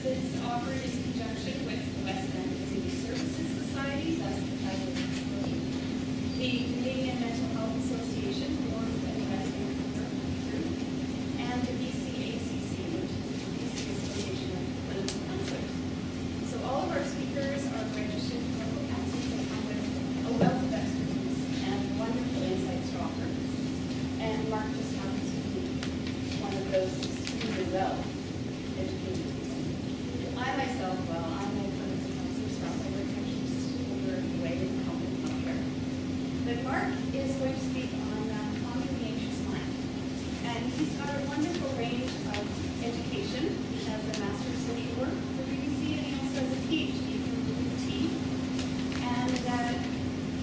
It's offered in conjunction with the West End Community Services Society, that's the title of this book, the Canadian Mental Health Association, formed in the West Vancouver group, and the BCACC, which is the BC Association of Clinical Counselors. So all of our speakers are registered clinical counselors that come with a wealth of expertise and wonderful insights to offer. And Mark just happens to be one of those extremely well educated people. I myself, well, I'm a clinical counselor, so I'm over the way in healthcare. But Mark is going to speak on calming the anxious mind. And he's got a wonderful range of education. He has a Master of Social Work from BBC, and he also has a PhD from UT. And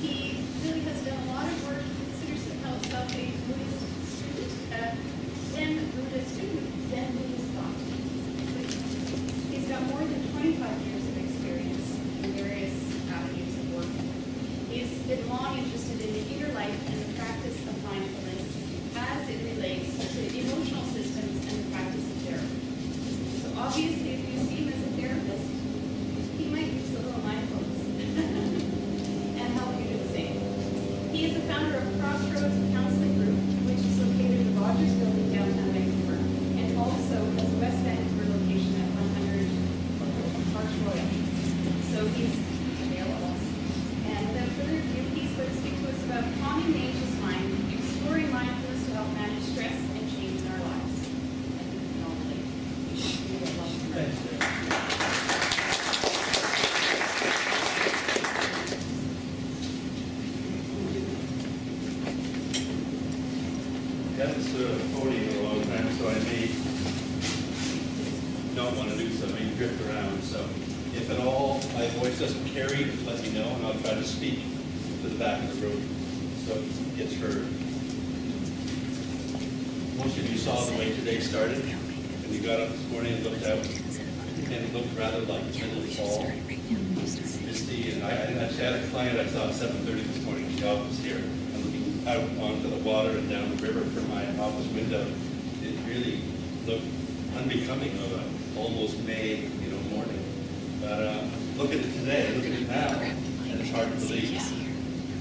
he really has done a lot of work. He considers himself a Buddhist student, Zen Buddhist thought. He's got more than 25 years of experience in various avenues of work. He's been long interested in the inner life and the practice of mindfulness as it relates to emotional systems and the practice of therapy. So obviously, if you see him as a therapist, he might use a little mindfulness and help you do the same. He is the founder of Crossroads Counseling Group, which is located in the Rogers Building, downtown Vancouver, and also has a West Vancouver location at 100 Park Royal. So he's available. And without further ado, he's going to speak to us about calming the anxious mind, exploring mindfulness to help manage stress and change in our lives. I think we can all relate. Thanks. I haven't stood at a podium in a long time, so I may not want to do so. I may drift around. So if at all my voice doesn't carry, just let me know, and I'll try to speak to the back of the room so it gets heard. Most of you saw the way today started. When you got up this morning and looked out, and it looked rather like middle of fall, misty. And I actually had a client I saw at 7:30 this morning in the office here. Out onto the water and down the river from my office window. It really looked unbecoming of an almost May, morning. But look at it today, look at it now, and it's hard to believe.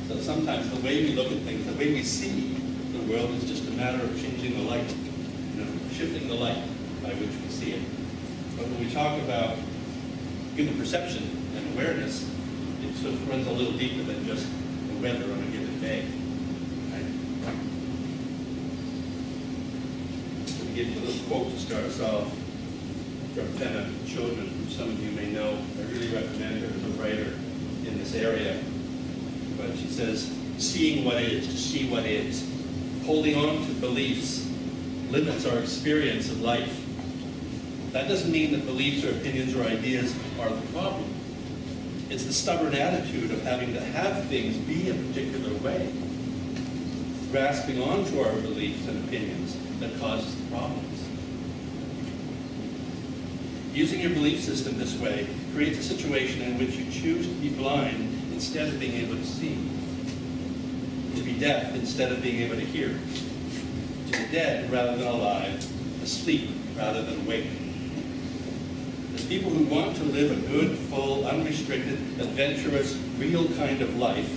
So sometimes the way we look at things, the way we see the world is just a matter of changing the light, shifting the light by which we see it. But when we talk about human perception and awareness, it sort of runs a little deeper than just the weather on a given day. Give you a little quote to start us off from Fenna Chodman, who some of you may know. I really recommend her as a writer in this area. But she says, seeing what is, to see what is. Holding on to beliefs limits our experience of life. That doesn't mean that beliefs or opinions or ideas are the problem. It's the stubborn attitude of having to have things be a particular way. Grasping onto our beliefs and opinions that causes the problems. Using your belief system this way creates a situation in which you choose to be blind instead of being able to see, to be deaf instead of being able to hear, to be dead rather than alive, asleep rather than awake. As people who want to live a good, full, unrestricted, adventurous, real kind of life,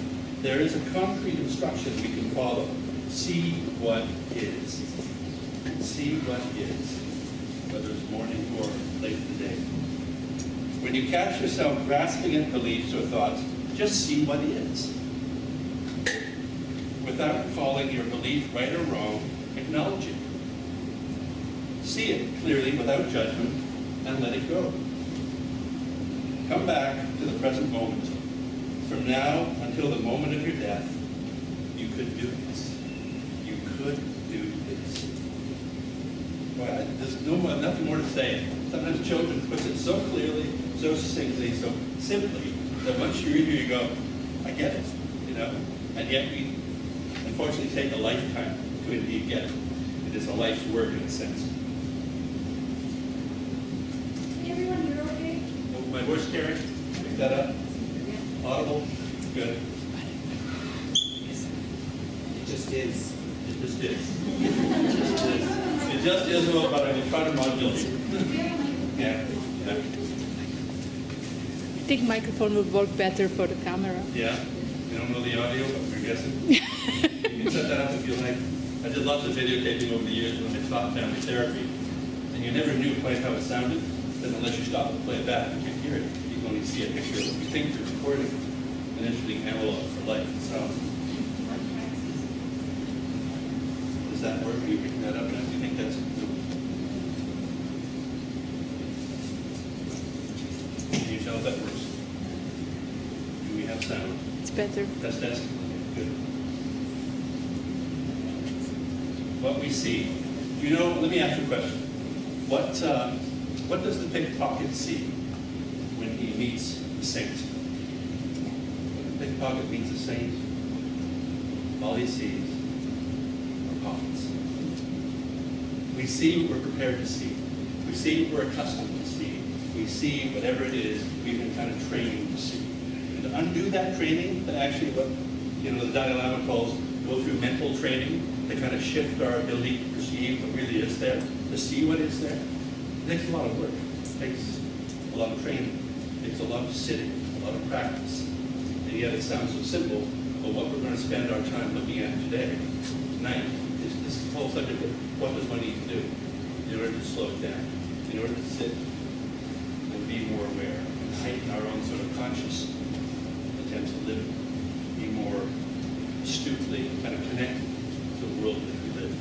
there is a concrete instruction we can follow. See what is. See what is, whether it's morning or late in the day. When you catch yourself grasping at beliefs or thoughts, just see what is. Without calling your belief right or wrong, acknowledge it. See it clearly without judgment and let it go. Come back to the present moment. From now until the moment of your death, you could do this. You could do this. Well, there's nothing more to say. Sometimes children puts it so clearly, so succinctly, so simply, that once you read it, you go, I get it, And yet we, unfortunately, take a lifetime to indeed get it. It is a life's work, in a sense. Can everyone hear okay? Oh, my voice carrying? Pick that up. Audible? Good. It just is. It just is. It just is, but I will try to modulate. Yeah. back. I think microphone would work better for the camera. Yeah? You don't know the audio, but you're guessing? You can set that up if you like. I did lots of videotaping over the years when I taught family therapy, and you never knew quite how it sounded, then unless you stopped to play it back, you can't hear it. You can only see a picture of what you think you're recording. An interesting analog for life and sound. Does that work? Are you picking that up now? Do you think that's... Can you tell if that works? Do we have sound? It's better. That's good. What we see. You know, let me ask you a question. What does the pickpocket see when he meets the saint? When the pickpocket meets the saint, all he sees are pockets. We see what we're prepared to see. We see what we're accustomed to see. We see whatever it is we've been kind of trained to see. And to undo that training, to actually what the Dalai Lama calls go through mental training, to kind of shift our ability to perceive what really is there, to see what is there, it takes a lot of work. It takes a lot of training. It takes a lot of sitting, a lot of practice. And yet it sounds so simple, but what we're going to spend our time looking at today, tonight, is this whole subject of what does one need to do in order to slow it down, in order to sit and be more aware, and heighten our own sort of conscious attempts to live, be more astutely kind of connected to the world that we live.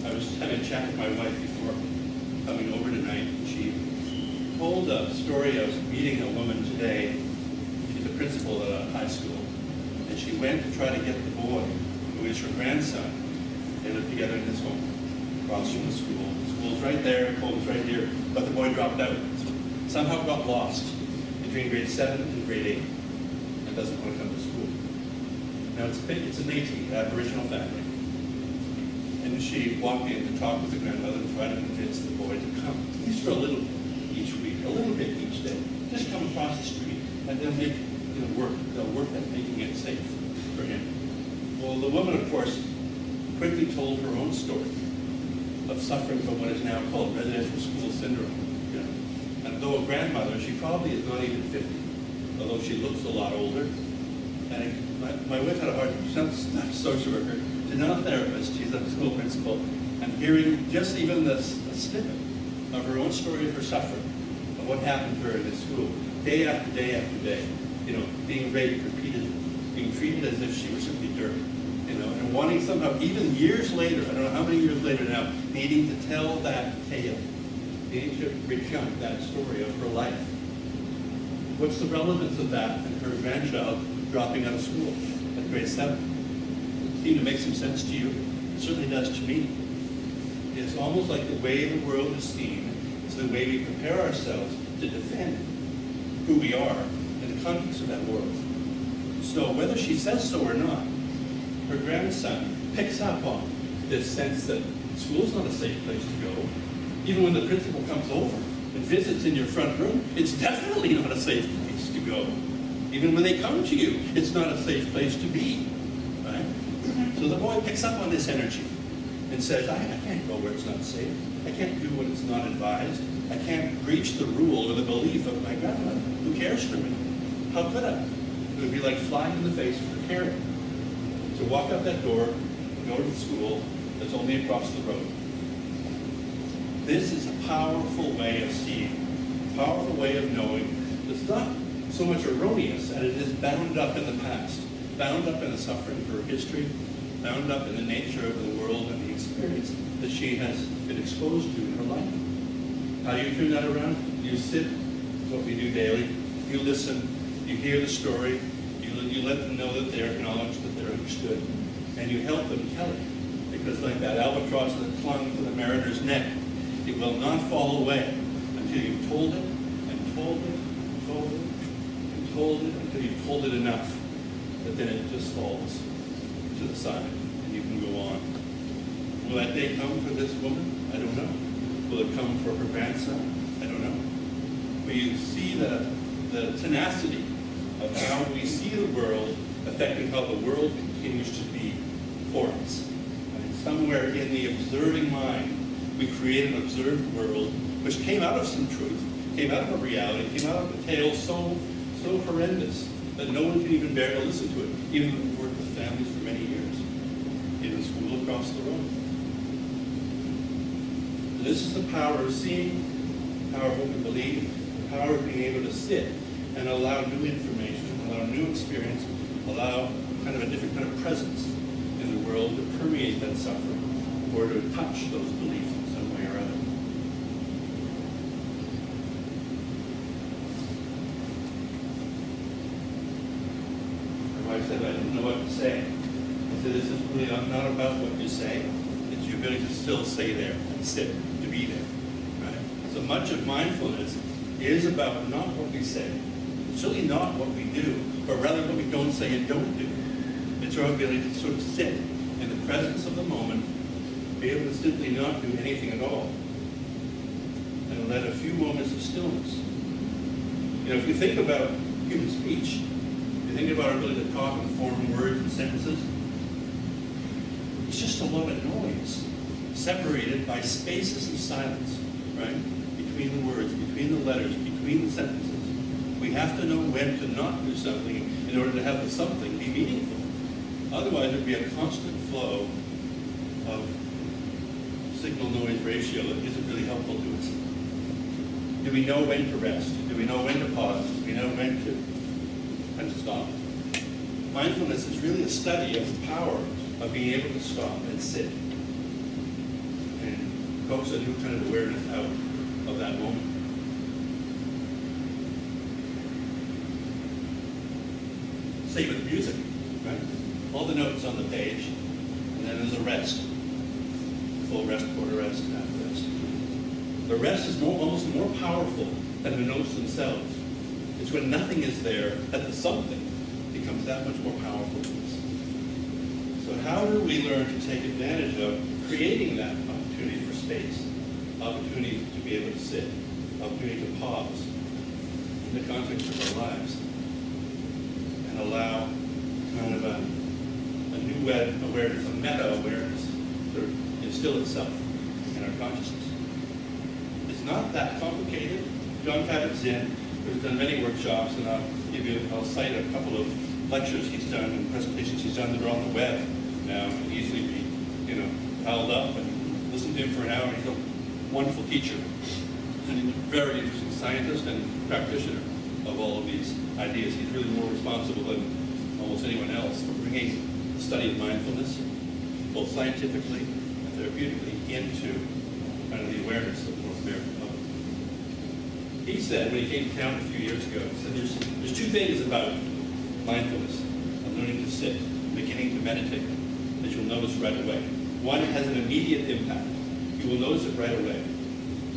I was having a chat with my wife before coming over tonight, and she told a story of meeting a woman today. She's a principal at a high school, and she went to try to get the boy, who is her grandson. They live together in this home, across from the school. The school's right there, home's right here, but the boy dropped out. Somehow got lost between grade 7 and grade 8, and doesn't want to come to school. Now it's a Métis, Aboriginal family. And she walked in to talk with the grandmother and try to convince the boy to come, at least for a little bit each week, a little bit each day. Just come across the street, and they'll make they'll work at making it safe for him. Well, the woman, of course, quickly told her own story of suffering from what is now called residential school syndrome. And though a grandmother, she probably is not even 50, although she looks a lot older. And my wife had a hard time, she's not a social worker, she's not a therapist, she's a school principal, and hearing just even a snippet of her own story of her suffering, of what happened to her in this school, day after day after day, being raped repeatedly, being treated as if she were simply dirt, and wanting somehow, even years later, I don't know how many years later now, needing to tell that tale, needing to recount that story of her life. What's the relevance of that and her grandchild dropping out of school at grade 7? It seemed to make some sense to you. It certainly does to me. It's almost like the way the world is seen is the way we prepare ourselves to defend who we are in the context of that world. So whether she says so or not, her grandson picks up on this sense that school is not a safe place to go. Even when the principal comes over and visits in your front room, it's definitely not a safe place to go. Even when they come to you, it's not a safe place to be, right? So the boy picks up on this energy and says, I can't go where it's not safe. I can't do what it's not advised. I can't breach the rule or the belief of my grandmother who cares for me. How could I? It would be like flying in the face of her caring. To walk out that door, go to the school that's only across the road. This is a powerful way of seeing, a powerful way of knowing that's not so much erroneous as it is bound up in the past, bound up in the suffering of her history, bound up in the nature of the world and the experience that she has been exposed to in her life. How do you turn that around? You sit, what we do daily, you listen, you hear the story, you let them know that they're acknowledged, that they're understood, and you help them tell it. Because like that albatross that clung to the mariner's neck, it will not fall away until you've told it, and told it, and told it, and told it, until you've told it enough that then it just falls to the side, and you can go on. Will that day come for this woman? I don't know. Will it come for her grandson? I don't know. But you see the tenacity of how we see the world affecting how the world continues to be for us. And somewhere in the observing mind, We create an observed world which came out of some truth, came out of a reality, came out of a tale so horrendous that no one can even bear to listen to it, even though we've worked with families for many years, in a school across the road. This is the power of seeing, the power of what we believe, the power of being able to sit and allow new information, allow new experience, allow kind of a different kind of presence in the world to permeate that suffering or to touch those beliefs in some way or other. My wife said I didn't know what to say. I said, this is really not about what you say. It's your ability to still stay there and sit, to be there. Right? So much of mindfulness is about not what we say. It's really not what we do, but rather what we don't say and don't do. It's our ability to sort of sit in the presence of the moment, be able to simply not do anything at all, and let a few moments of stillness. You know, if you think about human speech, you think about our ability to talk and form words and sentences, it's just a lot of noise, separated by spaces of silence, right? Between the words, between the letters, between the sentences. We have to know when to not do something in order to have the something be meaningful. Otherwise, there'd be a constant flow of signal-noise ratio that isn't really helpful to us. Do we know when to rest? Do we know when to pause? Do we know when to stop? Mindfulness is really a study of the power of being able to stop and sit and coax a new kind of awareness out of that moment. Same with music, right? All the notes on the page, and then there's a rest. Full rest, quarter rest, half rest. The rest is almost more powerful than the notes themselves. It's when nothing is there that the something becomes that much more powerful to us. So how do we learn to take advantage of creating that opportunity for space, opportunity to be able to sit, opportunity to pause in the context of our lives, and allow kind of a new awareness, a meta-awareness to instill itself in our consciousness. It's not that complicated. John Kabat-Zinn, who's done many workshops, and I'll cite a couple of lectures he's done and presentations he's done that are on the web now, can easily be, piled up and listen to him for an hour. He's a wonderful teacher and a very interesting scientist and practitioner of all of these ideas. He's really more responsible than almost anyone else for bringing the study of mindfulness, both scientifically and therapeutically, into kind of the awareness of North American public. He said, when he came to town a few years ago, he said there's two things about mindfulness, and learning to sit, beginning to meditate, that you'll notice right away. One, it has an immediate impact. You will notice it right away.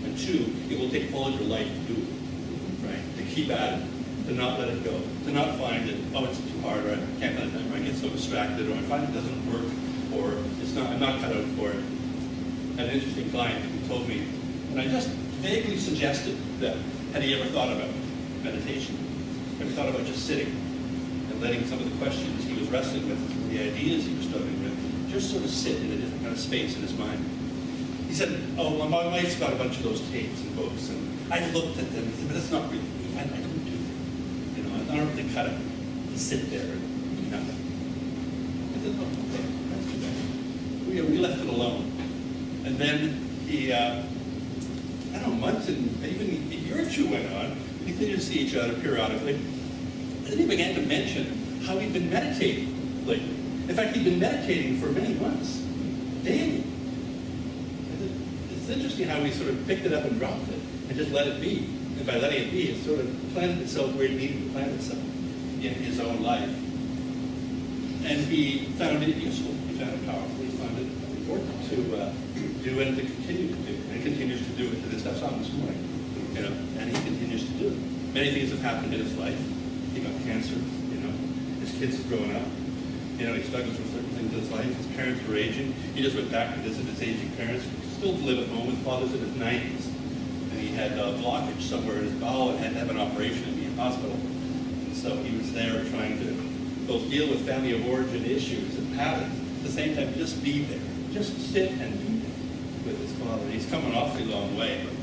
And two, it will take all of your life to do it, right? To keep at it, to not let it go, to not find it, oh, it's too hard, or I can't find it, or I get so distracted, or I find it doesn't work, or I'm not cut out for it. I had an interesting client who told me, and I just vaguely suggested that, had he ever thought about meditation? Ever thought about just sitting and letting some of the questions he was wrestling with, the ideas he was struggling with, just sort of sit in a different kind of space in his mind? He said, oh, well, my wife's got a bunch of those tapes and books, and I've looked at them, but that's not really me. I don't do that. I don't really cut it to sit there and do nothing. I said, oh, okay, that's too bad. We left it alone. And then he, I don't know, months and even a year or two went on. We continued to see each other periodically. And then he began to mention how he'd been meditating lately. In fact, he'd been meditating for many months, daily. It's interesting how we sort of picked it up and dropped it and just let it be. And by letting it be, it sort of planted itself where it needed to plant itself in his own life. And he found it useful. He found it powerful. He found it important to do and to continue to do. And he continues to do it to this. That's on this morning, and he continues to do it. Many things have happened in his life. He got cancer, his kids have grown up. He struggles with certain things in his life. His parents were aging. He just went back to visit his aging parents. Still live at home. His father's in his 90s. And he had a blockage somewhere in his bowel and had to have an operation and be in hospital. And so he was there trying to both deal with family of origin issues and patterns, at the same time just be there. Just sit and be there. with his father. He's come an awfully long way, but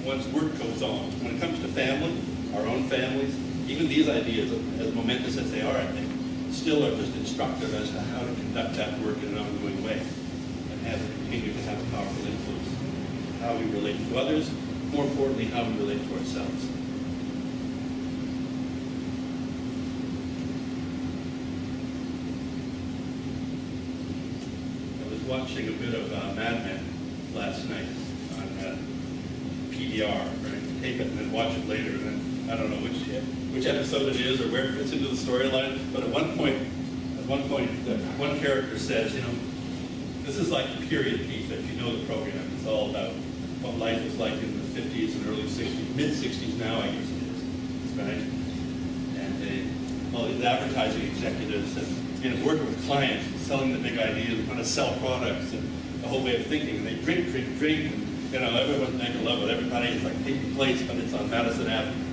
once work goes on, when it comes to family, our own families, even these ideas, as momentous as they are, I think, still are just instructive as to how to conduct that work in an ongoing way and have it continue to have a powerful influence on how we relate to others, more importantly, how we relate to ourselves. I was watching a bit of Mad Men last night on PDR, right? Tape it and then watch it later, and then I don't know which episode it is or where it fits into the storyline, but at one point, one character says, you know, this is like the period piece, if you know the program. It's all about what life was like in the 50s and early 60s, mid-60s now, I guess it is, right? And all these advertising executives and, you know, working with clients, selling the big ideas, trying to sell products and the whole way of thinking. And they drink, and, you know, everyone's making love with everybody. It's like taking place, but it's on Madison Avenue.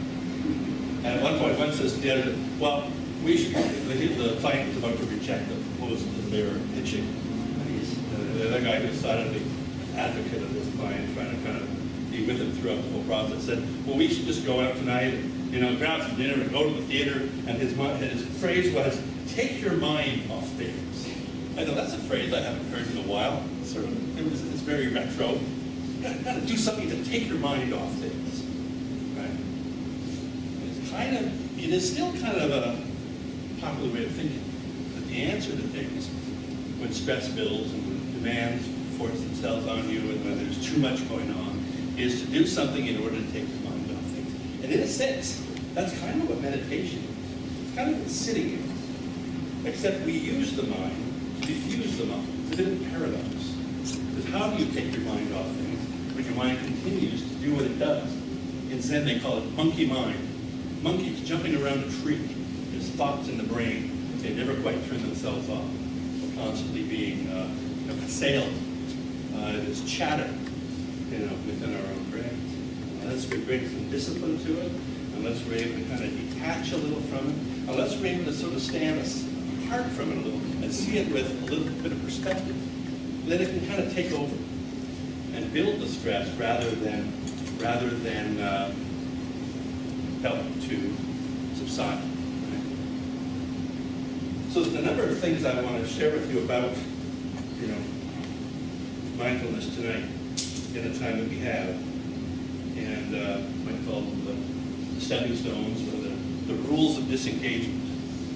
And at one point, one says to the other, well, we should, the client was about to reject the proposal that they were pitching. And the other guy who decided to be an advocate of this client, trying to kind of be with him throughout the whole process, said, well, we should just go out tonight and, you know, grab some dinner and go to the theater. And his phrase was, take your mind off things. I know that's a phrase I haven't heard in a while. Sort of, it's very retro. You got to do something to take your mind off things, right? It is still kind of a popular way of thinking. But the answer to things, when stress builds and when demands force themselves on you and when there's too much going on, is to do something in order to take your mind off things. And in a sense, that's kind of what meditation is. It's kind of what sitting is. Except we use the mind to diffuse the mind. It's a bit of a paradox. Because how do you take your mind off things when your mind continues to do what it does? In Zen, they call it monkey mind. Monkeys jumping around a tree. There's thoughts in the brain. They never quite turn themselves off. We're constantly being assailed. There's chatter, you know, within our own brains. Unless we bring some discipline to it, unless we're able to kind of detach a little from it, unless we're able to sort of stand apart from it a little and see it with a little bit of perspective, then it can kind of take over and build the stress rather than help to subside. Right? So there's a number of things I want to share with you about, you know, mindfulness tonight in the time that we have, and I might call them the stepping stones or the rules of disengagement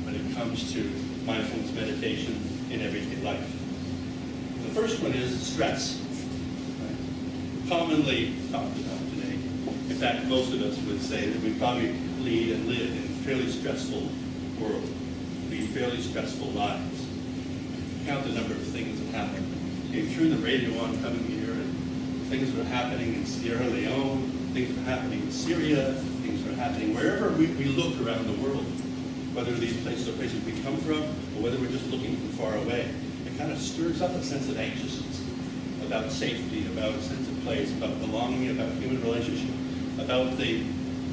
when it comes to mindfulness meditation in everyday life. The first one is stress. Right? Commonly talked about today. In fact, most of us would say that we probably lead and live in a fairly stressful world, lead fairly stressful lives. Count the number of things that happen. You turn the radio on coming here, and things are happening in Sierra Leone, things are happening in Syria, things are happening wherever we look around the world, whether these places are places we come from, or whether we're just looking from far away. It kind of stirs up a sense of anxiousness about safety, about a sense of place, about belonging, about human relationship, about the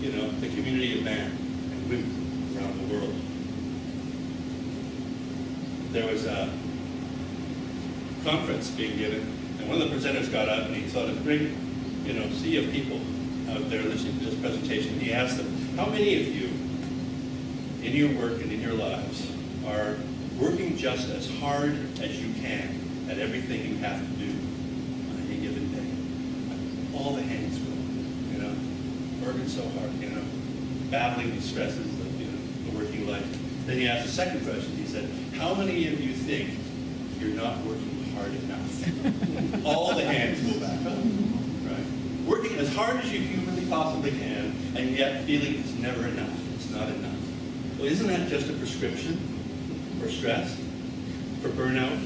community of man and women around the world. There was a conference being given, and one of the presenters got up and he saw this great, sea of people out there listening to this presentation. He asked them, how many of you in your work and in your lives are working just as hard as you can at everything you have to do on any given day? All the hands go, working so hard, battling the stresses of the working life. Then he asked a second question. He said, how many of you think you're not working hard enough? All the hands go back up, right? Working as hard as you humanly possibly can, and yet feeling it's never enough. It's not enough. Well, isn't that just a prescription for stress, for burnout,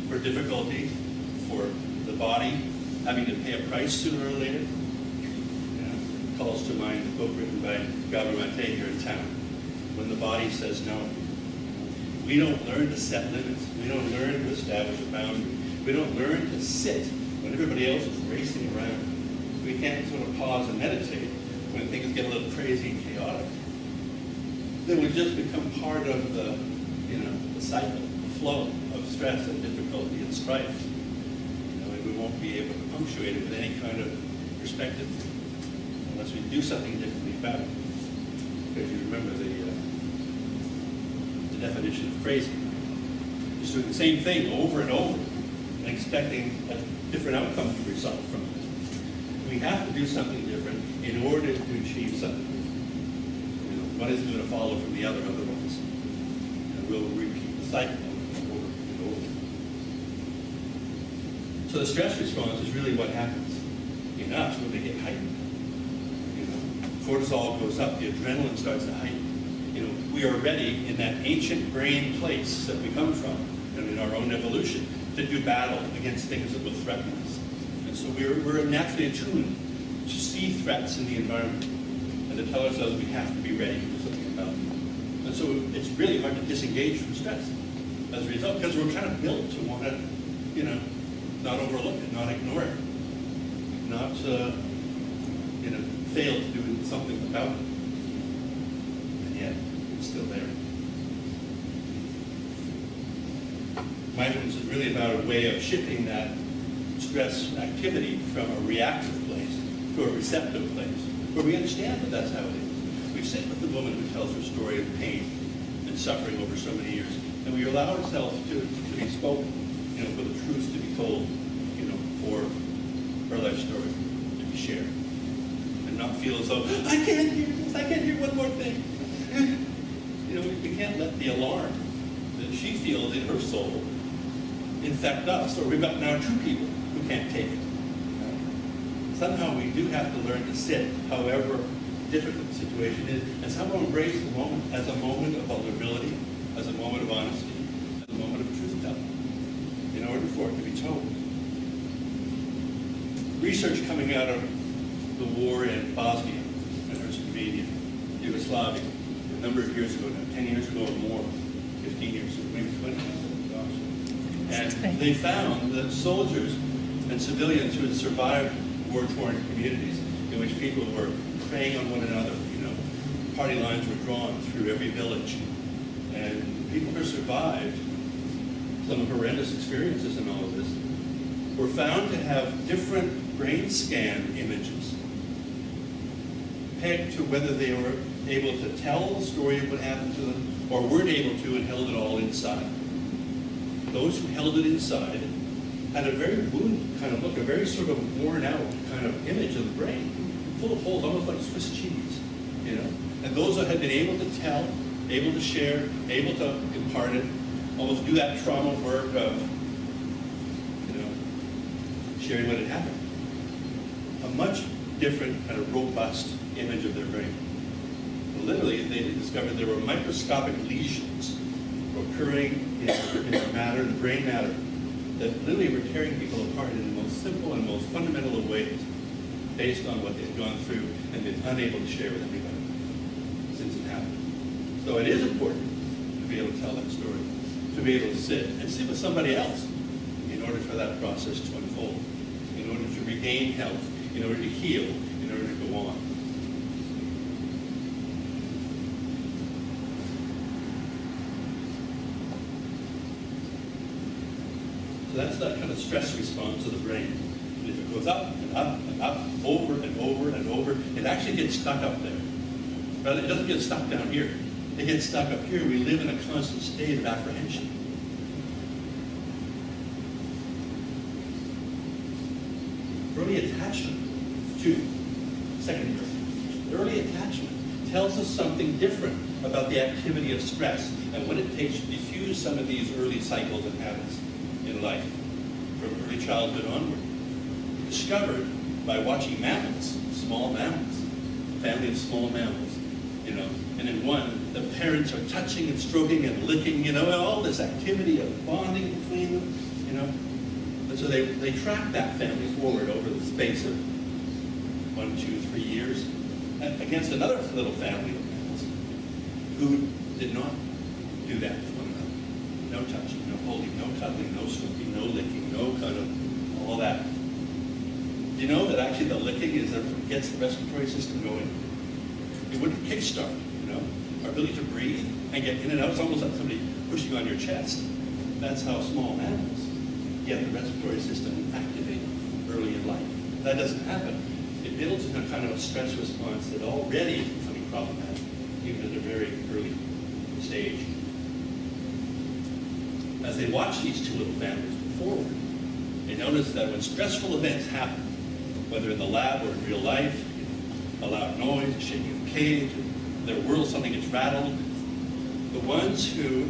for difficulty, for the body having to pay a price sooner or later? Calls to mind the book written by Gabriel here in town, When the Body Says No. We don't learn to set limits. We don't learn to establish a boundary. We don't learn to sit when everybody else is racing around. We can't sort of pause and meditate when things get a little crazy and chaotic. Then we just become part of the cycle, the flow of stress and difficulty and strife. And we won't be able to punctuate it with any kind of perspective unless we do something differently about it. Because you remember the definition of crazy. Just doing the same thing over and over and expecting a different outcome to result from it. We have to do something different in order to achieve something different. One isn't going to follow from the other otherwise. And we'll repeat the cycle over and over. So the stress response is really what happens in us when they get heightened. Cortisol goes up, the adrenaline starts to heighten. We are ready in that ancient brain place that we come from, and in our own evolution, to do battle against things that will threaten us. And so we're naturally attuned to see threats in the environment and to tell ourselves we have to be ready to do something about them. And so it's really hard to disengage from stress as a result, because we're kind of built to want to, not overlook it, not ignore it, not, fail to do something about it. And yet, it's still there. Mindfulness is really about a way of shifting that stress activity from a reactive place to a receptive place, where we understand that that's how it is. We sit with the woman who tells her story of pain and suffering over so many years, and we allow ourselves to be spoken, for the truth to be told, for her life story to be shared. Not feel as though, I can't hear this, I can't hear one more thing. We can't let the alarm that she feels in her soul infect us, or we've got now two people who can't take it. Somehow we do have to learn to sit, however difficult the situation is, and somehow embrace the moment as a moment of vulnerability, as a moment of honesty, as a moment of truth-telling, in order for it to be told. Research coming out of the war in Bosnia and Herzegovina, Yugoslavia, a number of years ago now, 10 years ago or more, 15 years ago, maybe 20 years ago, gosh. And they found that soldiers and civilians who had survived war-torn communities in which people were preying on one another, party lines were drawn through every village, and people who survived some horrendous experiences in all of this were found to have different brain scan images pegged to whether they were able to tell the story of what happened to them or weren't able to and held it all inside. Those who held it inside had a very wounded kind of look, a very sort of worn out kind of image of the brain, full of holes, almost like Swiss cheese, And those that had been able to tell, able to share, able to impart it, almost do that trauma work of, sharing what had happened. A much different kind of robust image of their brain. Literally, they discovered there were microscopic lesions occurring in the brain matter, that literally were tearing people apart in the most simple and most fundamental of ways, based on what they'd gone through and been unable to share with anybody since it happened. So it is important to be able to tell that story, to be able to sit with somebody else in order for that process to unfold, in order to regain health, in order to heal, in order to go on. So that's that kind of stress response of the brain. And if it goes up and up and up, over and over and over, it actually gets stuck up there. But it doesn't get stuck down here. It gets stuck up here. We live in a constant state of apprehension. Early attachment, second early attachment tells us something different about the activity of stress and what it takes to diffuse some of these early cycles and habits in life, from early childhood onward. Discovered by watching mammals, small mammals, a family of small mammals, and in one, the parents are touching and stroking and licking, and all this activity of bonding between them, And so they track that family forward over the space of 1, 2, 3 years against another little family of mammals who did not do that with one another. No touching, no holding, no cuddling, no stroking, no licking, no kind of all that. Do you know that actually the licking is what gets the respiratory system going? It wouldn't kickstart, our ability to breathe and get in and out. It's almost like somebody pushing on your chest. That's how small mammals get the respiratory system activated. that doesn't happen. It builds in a kind of a stress response that already is becoming problematic, even at a very early stage. As they watch these two little families move forward, they notice that when stressful events happen, whether in the lab or in real life, a loud noise, shaking of the cage, their world, something gets rattled, the ones who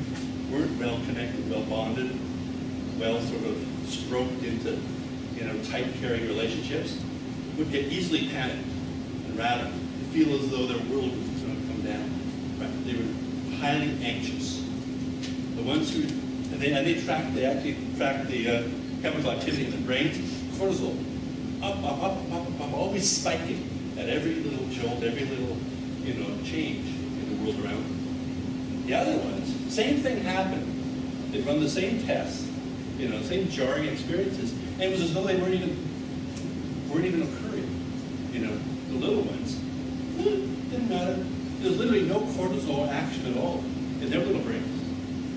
weren't well connected, well bonded, well sort of stroked into, tight, caring relationships, would get easily panicked and rattled, and feel as though their world was going to come down. Right? They were highly anxious. The ones who, they actually track the chemical activity in the brain, cortisol, up, always spiking at every little jolt, every little, change in the world around them. The other ones, same thing happened. They run the same tests, same jarring experiences, and it was as though they weren't even occurring. The little ones, didn't matter. There was literally no cortisol action at all in their little brains.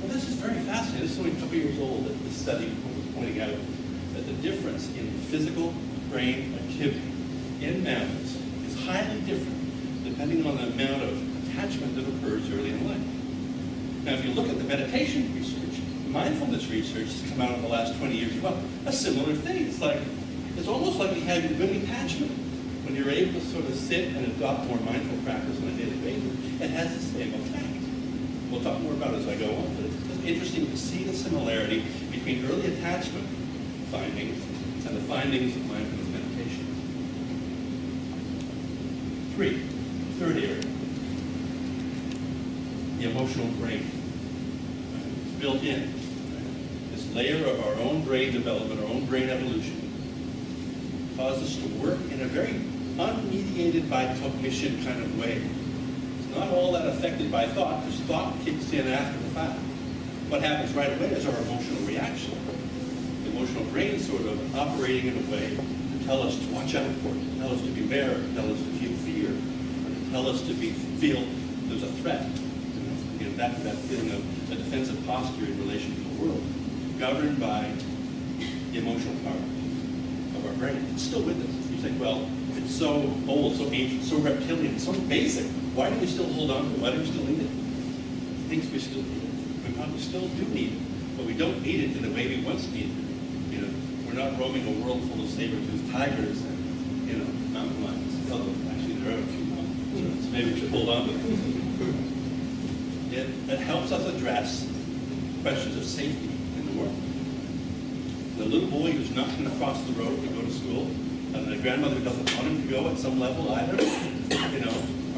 Well, this is very fascinating. This is only a couple years old that this study was pointing out that the difference in physical brain activity in mammals is highly different depending on the amount of attachment that occurs early in life. Now, if you look at the meditation research, mindfulness research has come out in the last 20 years about a similar thing. It's almost like we have a good attachment when you're able to sort of sit and adopt more mindful practice on a daily basis. It has the same effect. We'll talk more about it as I go on, but it's just interesting to see the similarity between early attachment findings and the findings of mindfulness meditation. Third area, the emotional brain. It's built in. This layer of our own brain development, our own brain evolution, causes us to work in a very unmediated by cognition kind of way. It's not all that affected by thought, because thought kicks in after the fact. What happens right away is our emotional reaction. The emotional brain sort of operating in a way to tell us to watch out for it, to tell us to beware, to tell us to feel fear, or to tell us to feel there's a threat. That feeling of a defensive posture in relation to the world, governed by the emotional part of our brain. It's still with us. You think, well, it's so old, so ancient, so reptilian, so basic. Why do we still hold on to it? Why do we still need it? Things we still need it. We probably still do need it, but we don't need it in the way we once needed it. We're not roaming a world full of saber-toothed tigers and, mountain lions. Although, actually, there are a few mountain, so maybe we should hold on to them. It helps us address questions of safety in the world. The little boy who's not going to cross the road to go to school, and the grandmother who doesn't want him to go at some level either,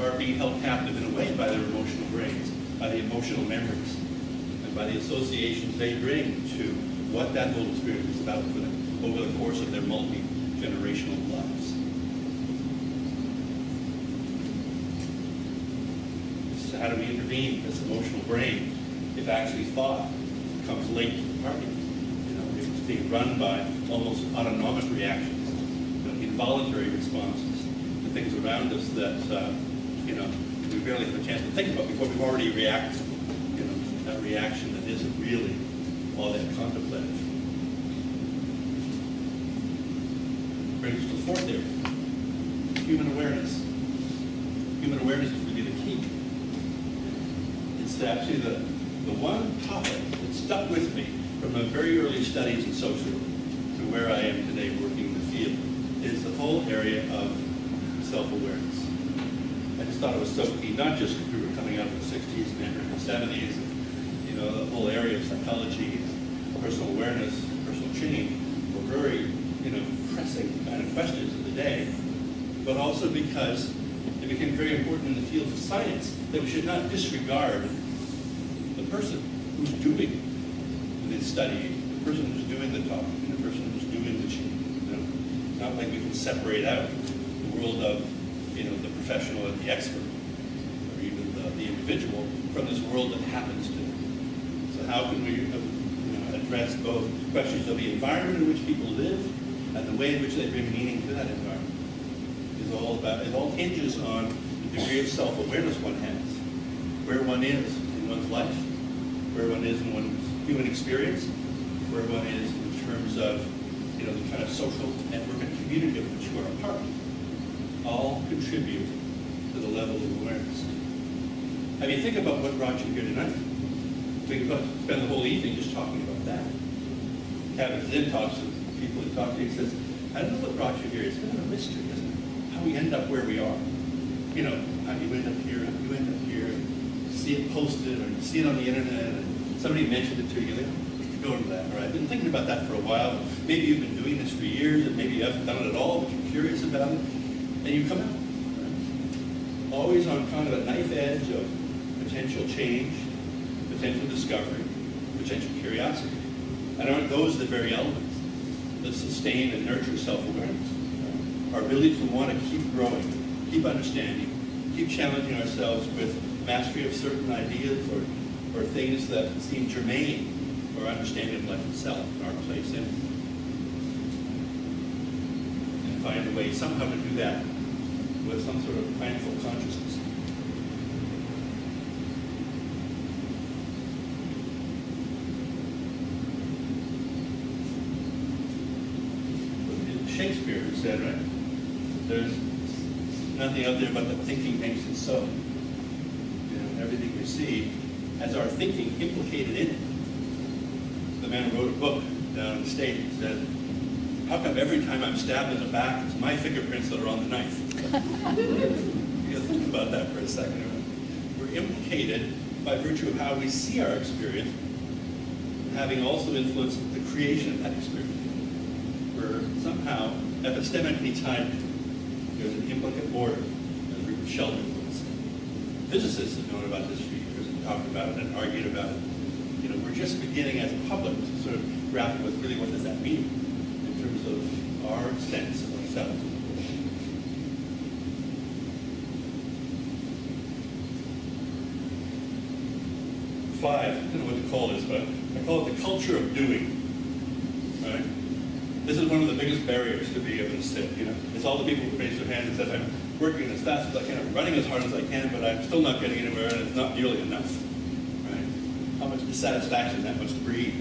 are being held captive in a way by their emotional brains, by the emotional memories, and by the associations they bring to what that whole experience is about for them over the course of their multi-generational lives. How do we intervene with this emotional brain if actually thought comes late to the party? If it's being run by almost autonomic reactions, involuntary responses to things around us that we barely have a chance to think about before we've already reacted. That reaction that isn't really all that contemplative. Brings us to the fourth area, human awareness. Human awareness is really the key. It's actually the one topic that stuck with me from my very early studies in social to where I am today working in the field is the whole area of self-awareness. I just thought it was so key, not just because we were coming out of the 60s and entering the 70s, and, the whole area of psychology, personal awareness, personal change were very, pressing kind of questions of the day, but also because it became very important in the fields of science that we should not disregard the person who's doing the studying, the person who's doing the talking, the person who's doing the change. It's not like we can separate out the world of the professional and the expert, or even the individual, from this world that happens to them. So how can we address both questions of the environment in which people live and the way in which they bring meaning to that environment? It all hinges on the degree of self-awareness one has, where one is in one's life, where one is in one's human experience, where one is in terms of you know, the kind of social network and community of which you are a part, all contribute to the level of awareness. I mean, think about what brought you here tonight. We could spend the whole evening just talking about that. Kevin Zinn talks to people who talk to you, he says, I don't know what brought you here. It's kind of a mystery, isn't it? How we end up where we are. You know, how you end up here, how you end up here, you see it posted, or you see it on the internet, and somebody mentioned it to you. Go to that, or I've been thinking about that for a while. Maybe you've been doing this for years, and maybe you haven't done it at all, but you're curious about it, and you come out. Right? Always on kind of a knife edge of potential change, potential discovery, potential curiosity. And aren't those the very elements that sustain and nurture self-awareness? Our ability to want to keep growing, keep understanding, keep challenging ourselves with mastery of certain ideas or things that seem germane or understanding of life itself and our place in it. And find a way somehow to do that with some sort of mindful consciousness. Shakespeare who said, right, there's nothing out there but the thinking makes it so. You know, everything we see has our thinking implicated in it. The man who wrote a book down in the States and said, how come every time I'm stabbed in the back, it's my fingerprints that are on the knife? You think about that for a second. We're implicated by virtue of how we see our experience, having also influenced the creation of that experience. We're somehow epistemically tied. There's an implicate order, as Richard Sheldon would say. Physicists have known about this for years and talked about it and argued about it. You know, we're just beginning as a public to sort of grapple with really what does that mean in terms of our sense of ourselves. Five, I don't know what to call this, but I call it the culture of doing, right? This is one of the biggest barriers to be able to sit, you know. It's all the people who raise their hand and said, I'm working as fast as I can, I'm running as hard as I can, but I'm still not getting anywhere and it's not nearly enough, right? How much dissatisfaction that must breed,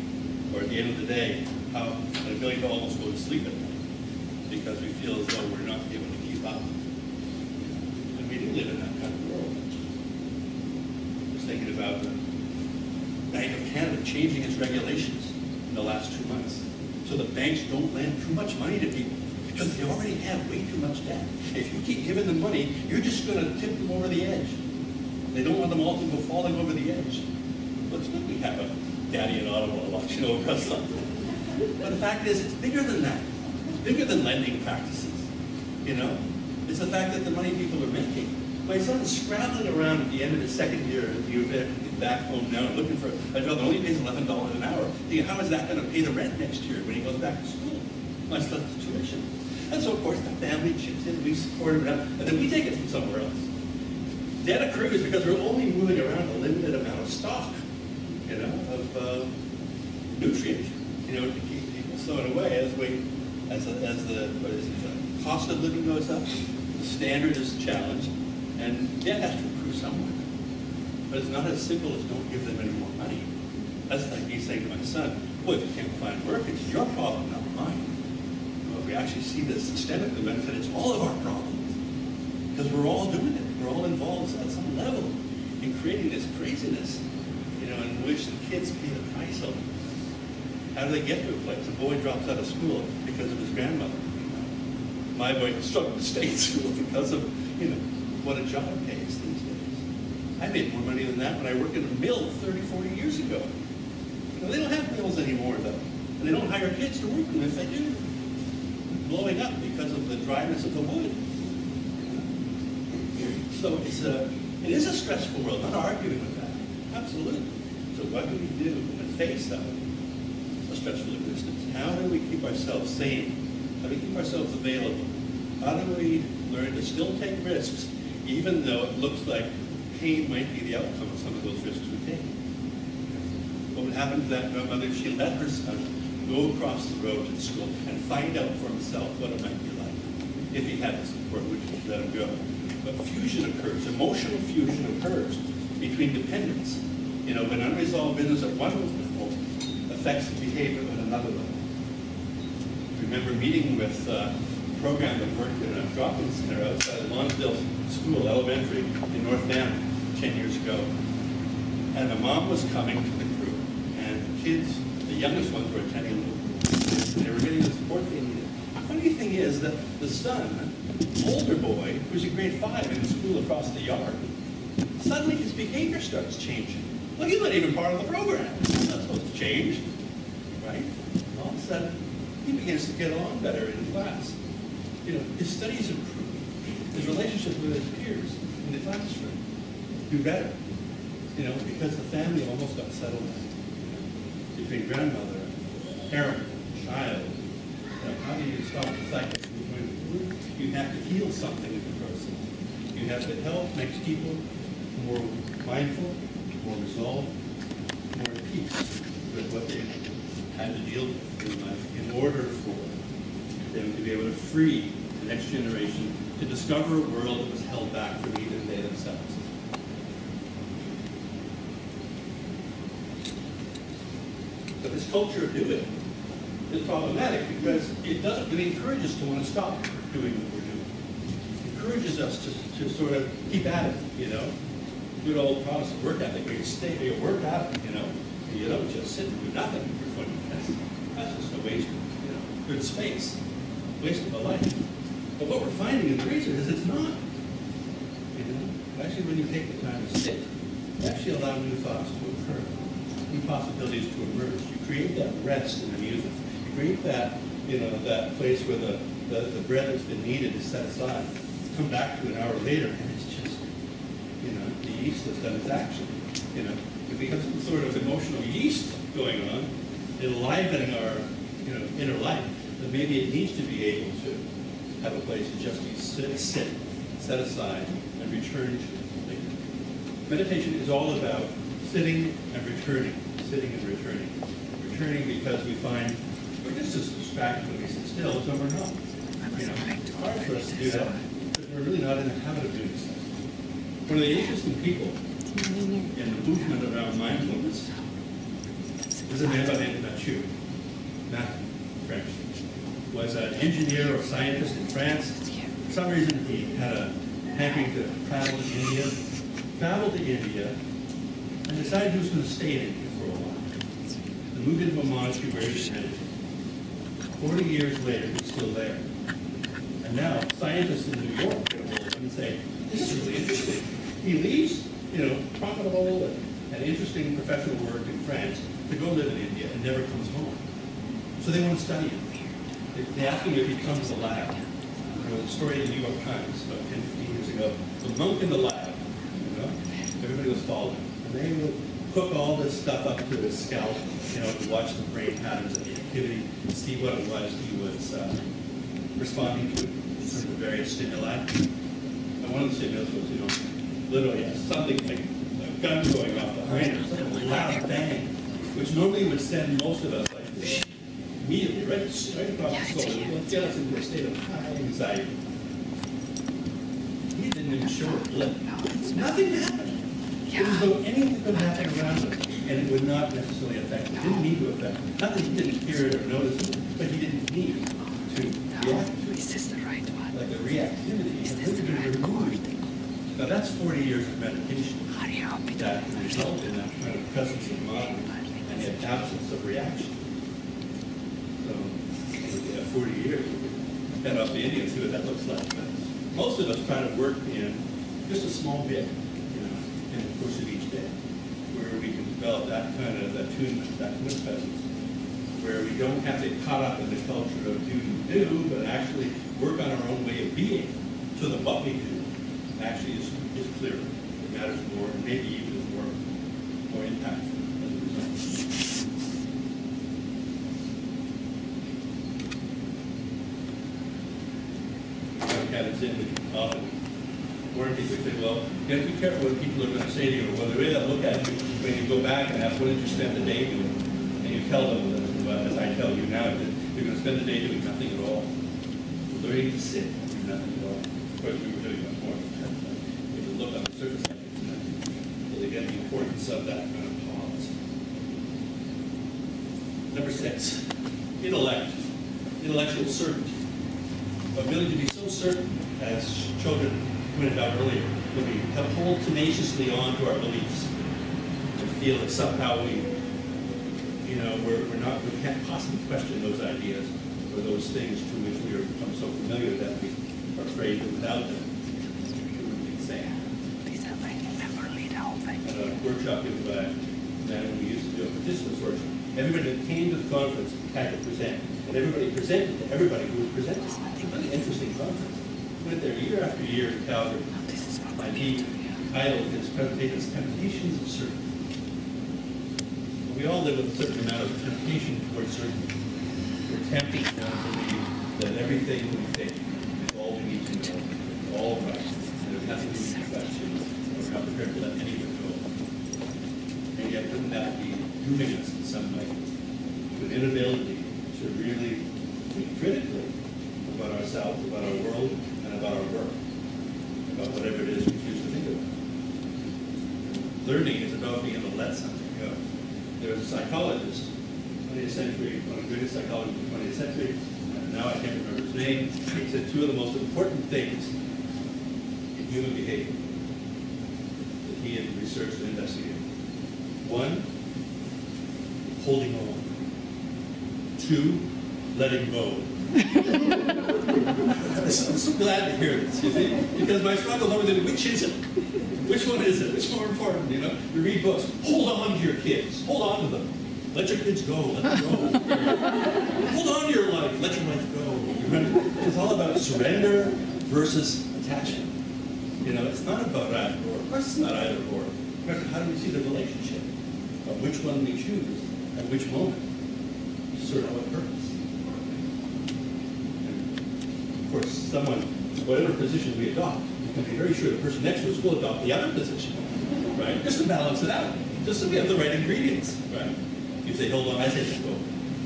or at the end of the day, how an ability to almost go to sleep at night because we feel as though we're not able to keep up. And we do live in that kind of world. I was thinking about the Bank of Canada changing its regulations in the last 2 months. So the banks don't lend too much money to people because they already have way too much debt. If you keep giving them money, you're just going to tip them over the edge. They don't want them all to go falling over the edge. But it's good we have a daddy in Ottawa watching over us. But the fact is, it's bigger than that. It's bigger than lending practices. You know, it's the fact that the money people are making. My son's scrabbling around at the end of his second year at the U of A, back home now, looking for a job that only pays $11 an hour. Thinking, how is that going to pay the rent next year when he goes back to school? Much less the tuition. And so, of course, the family chips in, we support him, and then we take it from somewhere else. Debt accrues because we're only moving around a limited amount of stock, you know, of nutrients, you know, to keep people stowed away as the cost of living goes up, the standard is challenged, and debt has to accrue somewhere. But it's not as simple as don't give them any more money. That's like me saying to my son, well, if you can't find work, it's your problem, not mine. Well, if we actually see this systemically, then it's all of our problems. Because we're all doing it. We're all involved at some level in creating this craziness, you know, in which the kids pay the price of it. How do they get to a place? A boy drops out of school because of his grandmother. You know? My boy struggled to stay in school because of, you know, what a job pays these days. I made more money than that when I worked in a mill 30, 40 years ago. You know, they don't have mills anymore, though. And they don't hire kids to work them if they do. Blowing up because of the dryness of the wood. So it is a stressful world, not arguing with that. Absolutely. So what do we do in the face of a stressful existence? How do we keep ourselves sane? How do we keep ourselves available? How do we learn to still take risks, even though it looks like pain might be the outcome of some of those risks we take? What would happen to that grandmother if she let her son go across the road to the school and find out for himself what it might be like if he had the support, which would let him go? But fusion occurs, emotional fusion occurs between dependents. You know, when unresolved business at one level affects the behavior at another level. remember meeting with a program that worked in a drop-in center outside of Lonsdale School, elementary, in North Van 10 years ago. And the mom was coming to the group, and the kids, the youngest ones were attending the group. They were getting the support they needed. The funny thing is that the son, older boy, who's in grade 5 in the school across the yard, suddenly his behavior starts changing. Well, he's not even part of the program. He's not supposed to change, right? All of a sudden, he begins to get along better in class. You know, his studies improve. His relationship with his peers in the classroom do better. You know, because the family almost got settled down. You know, between grandmother, parent, child. You know, how do you stop the cycle? You have to heal something in the person. You have to help make people more mindful, more resolved, more at peace with what they had to deal with in life in order for them to be able to free the next generation to discover a world that was held back from even they themselves. But this culture of doing is problematic because it encourages us to want to stop doing what we're doing. It encourages us to sort of keep at it, you know. Good old Protestant work ethic where you work at it, you know. You don't just sit and do nothing for 20 minutes. That's just a waste of, you know, good space. Waste of a life. But what we're finding in the research is it's not. You know, actually when you take the time to sit, you actually allow new thoughts to occur, new possibilities to emerge. You create that rest in the music. You create that, you know, that place where the breath that's been needed is set aside. Come back to an hour later and it's just, you know, the yeast has done its action. You know, if we have some sort of emotional yeast going on, enlivening our, you know, inner life, then maybe it needs to be able to have a place to just sit, set aside, and return to. Meditation is all about sitting and returning, sitting and returning. Returning because we find we're just as distracted when we sit still as when we're not. You know, it's hard for us to do that because we're really not in the habit of doing so. One of the interesting people in the movement around mindfulness is a man by the name of Mathieu, French. Was an engineer or scientist in France. For some reason, he had a hankering to travel to India. Traveled to India and decided he was going to stay in India for a while. And moved into a monastery where he was meditating. 40 years later, he's still there. And now, scientists in New York get a hold of him and say, this is really interesting. He leaves, you know, profitable and interesting professional work in France to go live in India and never comes home. So they want to study him. They asked him if he'd come to the lab. There was a story in the New York Times about 10, 15 years ago. The monk in the lab, you know, everybody was following him. And they would hook all this stuff up to his scalp, you know, to watch the brain patterns of the activity, see what it was he was responding to in terms of various stimuli. And one of the stimulus was, you know, literally something like a gun going off behind him, a loud bang, which normally would send most of us like this. Immediately, right across the soul. Let's get us into a state of high anxiety. He didn't even show a blip. Nothing happened. It was as though anything could happen around him, and it would not necessarily affect him. It didn't need to affect him. Not that he didn't hear it or notice it, but he didn't need to react to it. Is this the right one? Like the reactivity. Is this the right chord? Now that's 40 years of meditation that That result in that kind of presence of mind and the absence of reaction. So, yeah, 40 years, head off the Indian, see what that looks like. But most of us kind of work in just a small bit, you know, in the course of each day, where we can develop that kind of attunement, that kind of presence, where we don't have to get caught up in the culture of do, but actually work on our own way of being, so that what we do actually is clearer. It matters more, and maybe even is more impactful as a result. It's in often warn people, say, well, you have to be careful what people are going to say to you, or the way they'll look at you when you go back and ask, what did you spend the day doing? And you tell them, as I tell you now, that you're going to spend the day doing nothing at all. Learning to sit and do nothing at all. Of course, we were doing much more than that. If you look on the surface of it, really get the importance of that kind of pause. Number 6, intellect. intellectual certainty. But really to be so certain, as children pointed out earlier, that we hold tenaciously on to our beliefs and feel that somehow we can't possibly question those ideas or those things to which we are become so familiar that we are afraid that without them, we would be insane. At a workshop given by a man who we used to do a participants workshop, everybody that came to the conference had to present, and everybody presented to everybody who was presenting. It's a really interesting conference. Went there year after year in Calgary, and he titled his presentation "Temptations of Certainty." We all live with a certain amount of temptation towards certainty. We're tempted to believe that everything we think is all we need to know, is all right, and there's nothing we can question, and we're not prepared to let any of it go. And yet, wouldn't that be dooming us in some way to an inability to really think critically about ourselves, about our world, and about our work, about whatever it is we choose to think about? Learning is about being able to let something go. There was a psychologist, 20th century, one of the greatest psychologists of the 20th century, and now I can't remember his name. He said two of the most important things in human behavior that he had researched and investigated. One, holding on. Two, letting go. I'm so glad to hear this, you see, because my struggle over there, which is it? Which one is it? Which is more important, you know? You read books, hold on to your kids, hold on to them. Let your kids go, let them go. Hold on to your life, let your life go. Remember? It's all about surrender versus attachment. You know, it's not about either or. Of course it's not either or. Remember, how do we see the relationship of which one we choose at which moment to serve what purpose? And of course, someone, whatever position we adopt, you can be very sure the person next to us will adopt the other position, right? Just to balance it out, just so we have the right ingredients, right? You say hold on, I say let go.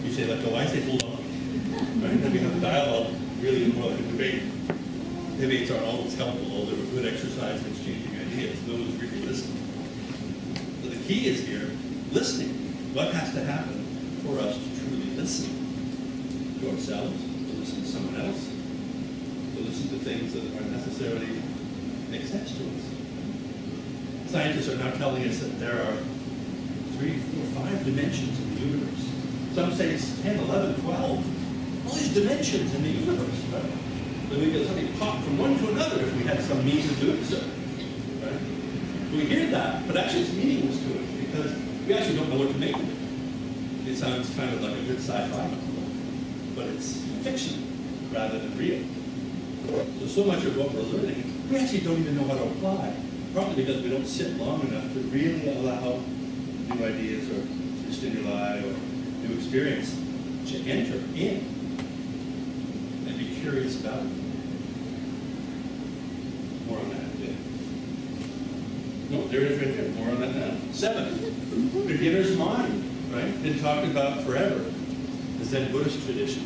You say let go, I say hold on. Right? Then we have a dialogue, really important debate. Debates aren't always helpful, although they're a good exercise in exchanging ideas. Those who really listen. So the key is here, listening. What has to happen for us to truly listen to ourselves, to listen to someone else, to listen to things that aren't necessarily make sense to us? Scientists are now telling us that there are 3, 4, 5 dimensions in the universe. Some say it's 10, 11, 12. All these dimensions in the universe, right? Then we get something pop from one to another if we had some means of doing so, right? We hear that, but actually it's meaningless to us because we actually don't know what to make of it. It sounds kind of like a good sci-fi novel, but it's fiction rather than real. So much of what we're learning, we actually don't even know how to apply, probably because we don't sit long enough to really allow new ideas or new stimuli or new experience to enter in and be curious about it. More on that in a bit. No, there it is right there. More on that now. 7, beginner's mind, right? Been talked about forever. The Zen Buddhist tradition.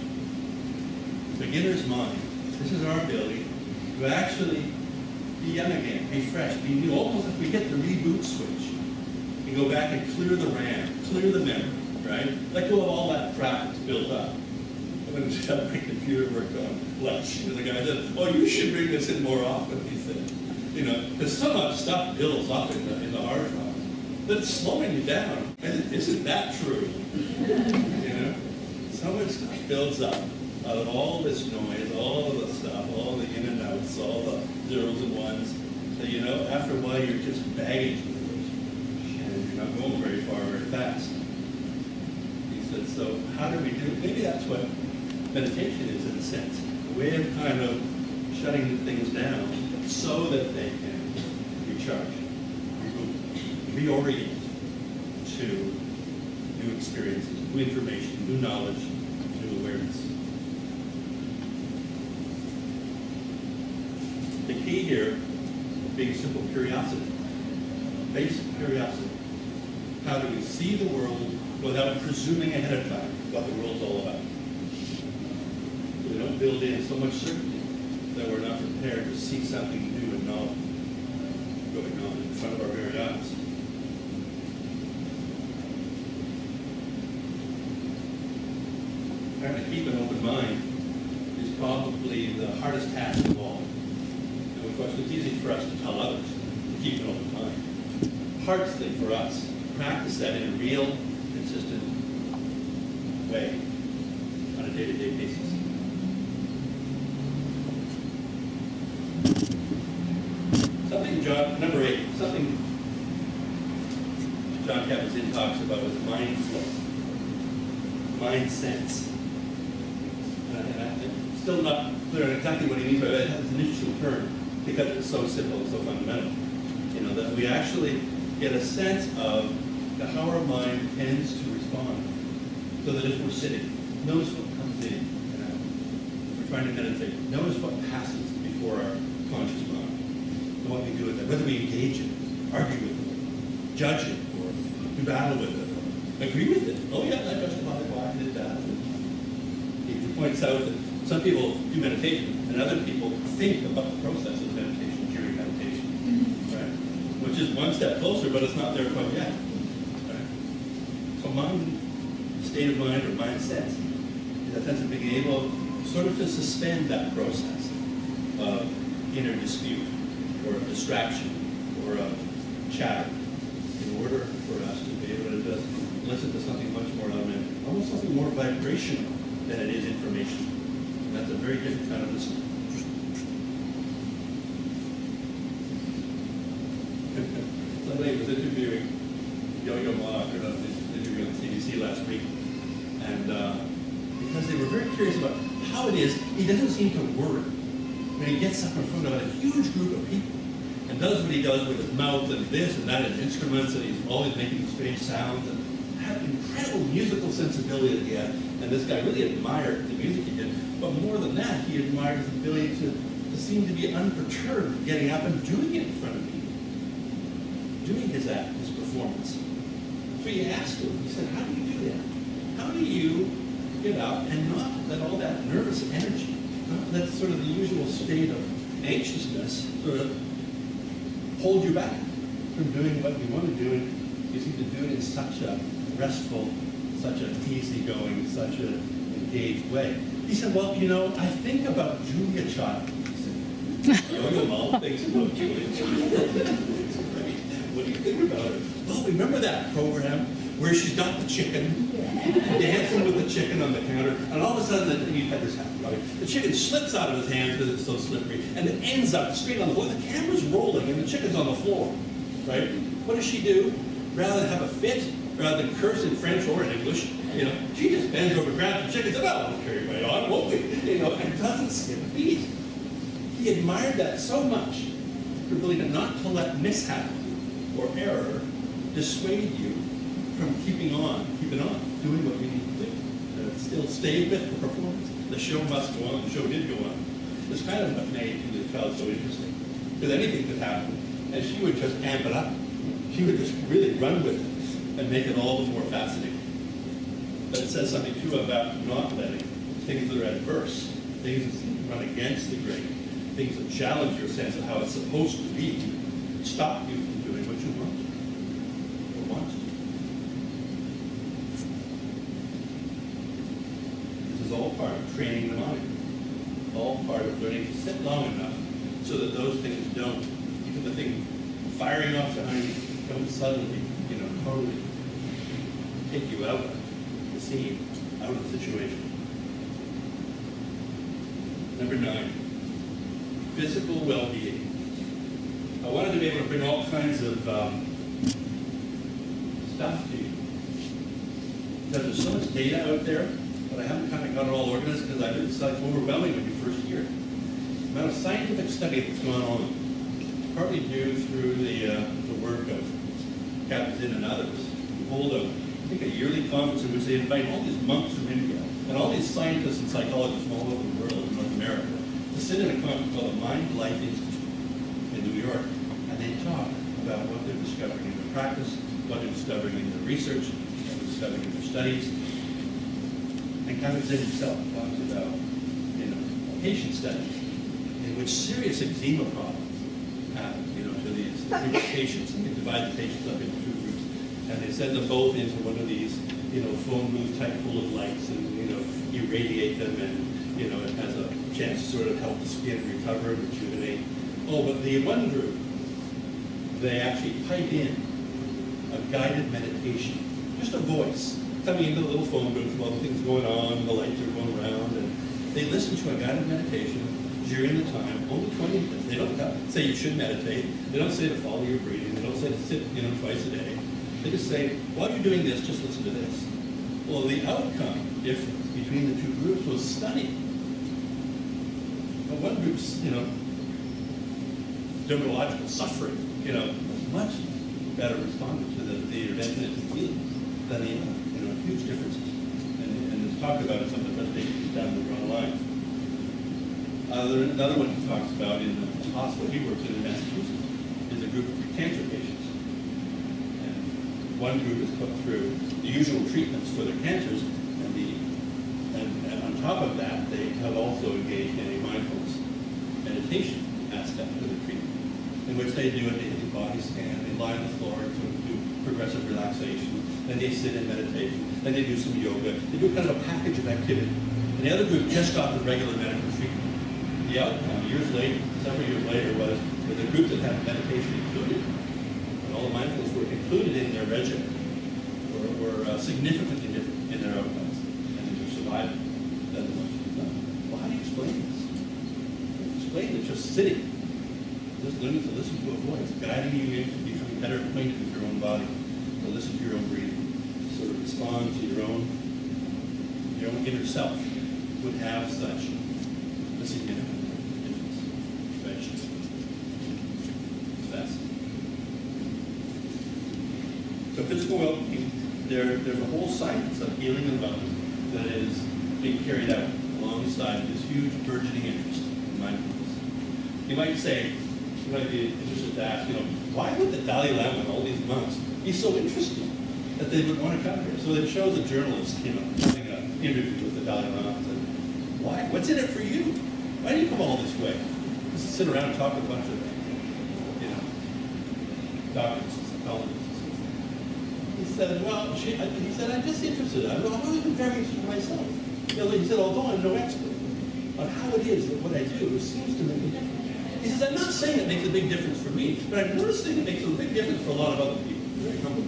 Beginner's mind. This is our ability to actually be young again, be fresh, be new. Almost like we get the reboot switch. You go back and clear the RAM, clear the memory, right? Let go of all that crap that's built up. I'm going to tell my computer worked on Flesh. The guy said, oh, you should bring this in more often, he said. You know, because so much stuff builds up in the hard drive that it's slowing you down. And isn't that true? You know? So much stuff builds up out of all this noise, all of the stuff, all the in and outs, all the zeros and ones. So, you know, after a while, you're just baggage with it. And you're not going very far, very fast. He said, so how do we do it? Maybe that's what meditation is, in a sense. A way of kind of shutting things down so that they can recharge, reorient to new experiences, new information, new knowledge, new awareness. The key here being simple curiosity, basic curiosity. How do we see the world without presuming ahead of time what the world's all about? We don't build in so much certainty that we're not prepared to see something new and novel going on in front of our very eyes. Trying to keep an open mind probably the hardest task of all. And of course, it's easy for us to tell others to keep it all the time. Hardest thing for us, practice that in a real, consistent way on a day-to-day basis. Something, John, number 8, something John Kabat-Zinn talks about is mind flow, mind sense. And I'm still not clear on exactly what he means by that. It has an interesting term because it's so simple and so fundamental. You know, that we actually get a sense of how our mind tends to respond. So that if we're sitting, notice what comes in and out. If we're trying to meditate, notice what passes before our conscious mind. And what we do with it, whether we engage it, argue with it, judge it, or do battle with it, or agree with it. Oh yeah, that justifies why I did that. He points out that some people do meditation and other people think about the process of meditation during meditation. Right? Which is one step closer, but it's not there quite yet. Right? So mind, state of mind or mind sense is that sense of being able sort of to suspend that process of inner dispute or of distraction or of chatter in order for us to be able to just listen to something much more elementary, almost something more vibrational than it is information. And that's a very different kind of listening. Somebody was interviewing Yo-Yo Ma, I heard of this interview on CBC last week, and because they were very curious about how it is, he doesn't seem to worry when he gets up in front of a huge group of people and does what he does with his mouth and this and that and instruments, and he's always making strange sounds and had incredible musical sensibility that he had. And this guy really admired the music he did, but more than that, he admired his ability to seem to be unperturbed, getting up and doing it in front of people, doing his act, his performance. So he asked him, he said, how do you do that? How do you get up and not let all that nervous energy, that sort of the usual state of anxiousness, sort of hold you back from doing what you want to do, and you seem to do it in such a restful, such an easygoing, such an engaged way. He said, well, you know, I think about Julia Child. Yo-Yo Ma thinks about Julia Child. What do you think about her? Well, remember that program where she's got the chicken, dancing with the chicken on the counter, and all of a sudden, you've had this happen, right? The chicken slips out of his hand because it's so slippery, and it ends up straight on the floor. The camera's rolling, and the chicken's on the floor, right? What does she do? Rather than have a fit, rather than curse in French or in English, you know, she just bends over, grabs the chicken, and says, "Oh, we'll carry right on, won't we?" You know, and doesn't skip a beat. He admired that so much, the ability not to let mishap or error dissuade you from keeping on, doing what you need to do. Still stay with the performance. The show must go on. The show did go on. It's kind of what made the child so interesting. Because anything could happen, and she would just amp it up. She would just really run with it and make it all the more fascinating. But it says something too about not letting things that are adverse, things that run against the grain, things that challenge your sense of how it's supposed to be, stop you from doing what you want or want to. This is all part of training the mind, all part of learning to sit long enough so that those things don't, even the thing firing off behind you, don't suddenly, you know, totally take you out of the scene, out of the situation. Number 9, physical well-being. I wanted to be able to bring all kinds of stuff to you. Because there's so much data out there, but I haven't kind of got it all organized because it's like overwhelming when you first hear it. The amount of scientific study that's gone on, partly due through the work of Kabat-Zinn and others, who hold I think a yearly conference in which they invite all these monks from India and all these scientists and psychologists from all over the world in North America to sit in a conference called the Mind Life Institute in New York, and they talk about what they're discovering in their practice, what they're discovering in their research, what they're discovering in their studies. And Kabat-Zinn himself talks about, you know, patient studies in which serious eczema problems happen, you know, to these groups of patients, and they divide the patients up into 2 groups, and they send them both into one of these, you know, phone booth type full of lights, and, you know, irradiate them and You know, it has a chance to sort of help the skin recover, rejuvenate. Oh, but the one group, they actually pipe in a guided meditation, just a voice coming into the little phone booth while the things going on, the lights are going around, and they listen to a guided meditation during the time, only 20 minutes. They don't say you should meditate. They don't say to follow your breathing. They don't say to sit, you know, twice a day. They just say, while you're doing this, just listen to this. Well, the outcome difference between the two groups was stunning. But one group's, you know, dermatological suffering, you know, was much better responded to the intervention into healing than the other. You know, huge differences. And it's talked about in some of the presentations down the front line. Another one he talks about in the hospital he works in Massachusetts is a group of cancer patients. And one group is put through the usual treatments for their cancers, and on top of that, they have also engaged in a mindfulness meditation aspect of the treatment, in which they do a daily body scan, they lie on the floor to do progressive relaxation, then they sit in meditation, then they do some yoga, they do kind of a package of activity. And the other group just got the regular medical treatment. The outcome, years later, several years later, was the group that had meditation included, and all the mindfulness work included in their regimen, were significantly different in their outcomes and in their survival than the ones who've done. Well, how do you explain this? Explain that just sitting, just learning to listen to a voice, guiding you into becoming better acquainted with your own body, to listen to your own breathing, to sort of respond to your own inner self, would have such a significant difference. It's fascinating. So physical well-being, there's a whole science of healing and wellness that is being carried out alongside this huge burgeoning interest in mindfulness. You might say, you might be interested to ask, you know, why would the Dalai Lama and all these monks be so interested that they would want to come here? So it shows a journalist, you know, having an interview with the Dalai Lama and said, why? What's in it for you? Why do you come all this way? Just sit around and talk to a bunch of, you know, doctors and psychologists. He said, well, he said, I'm just interested. I've always been very interested myself. You know, he said, although I'm no expert on how it is that what I do seems to make a difference. He says, I'm not saying it makes a big difference for me, but I'm noticing it makes a big difference for a lot of other people. Very humble.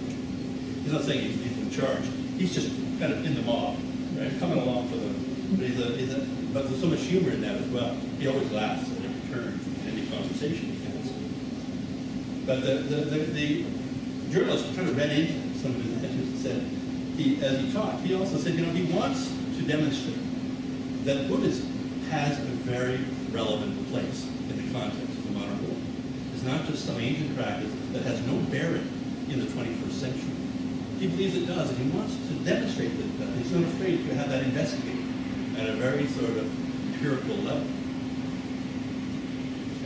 He's not saying he's in charge. He's just kind of in the mob, right? Coming along for the, but there's so much humor in that as well. He always laughs at every turn in any conversation he has. But the journalist kind of read into some of his answers and said, as he talked, he also said, you know, he wants to demonstrate that Buddhism has a very relevant place in the context of the modern world. It's not just some ancient practice that has no bearing in the 21st century. He believes it does, and he wants to demonstrate that. He's not afraid to have that investigated at a very sort of empirical level.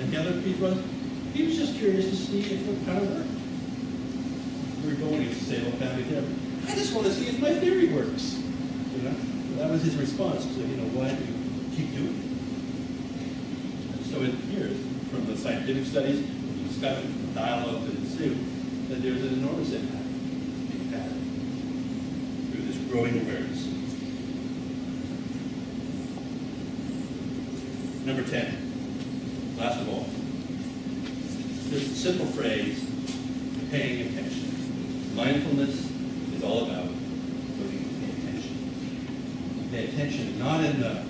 And the other piece was, he was just curious to see if it kind of worked. We were going to say, well, family therapy. I just want to see if my theory works. You know, that was his response to, you know, why do you keep doing it? And so it appears from the scientific studies, the discussion, the dialogue that ensued, that there's an enormous impact being had through this growing awareness. Number 10, last of all, there's a simple phrase, paying attention. Mindfulness is all about learning to pay attention. Pay attention, not in the...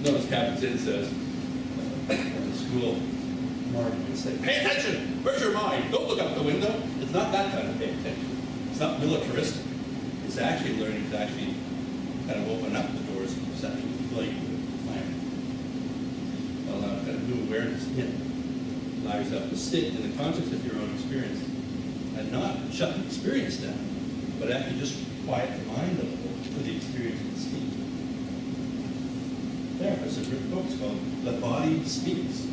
Notice Captain says, at the school, Mark Morissette, pay attention! Where's your mind? Don't look out the window. It's not that kind of pay attention. It's not militaristic. It's actually learning to actually kind of open up the doors of perception, like fire. Allow kind of new awareness in. Allow yourself to sit in the context of your own experience and not shut the experience down, but actually just quiet the mind a little for the experience to speak. Therapists have written books called The Body Speaks.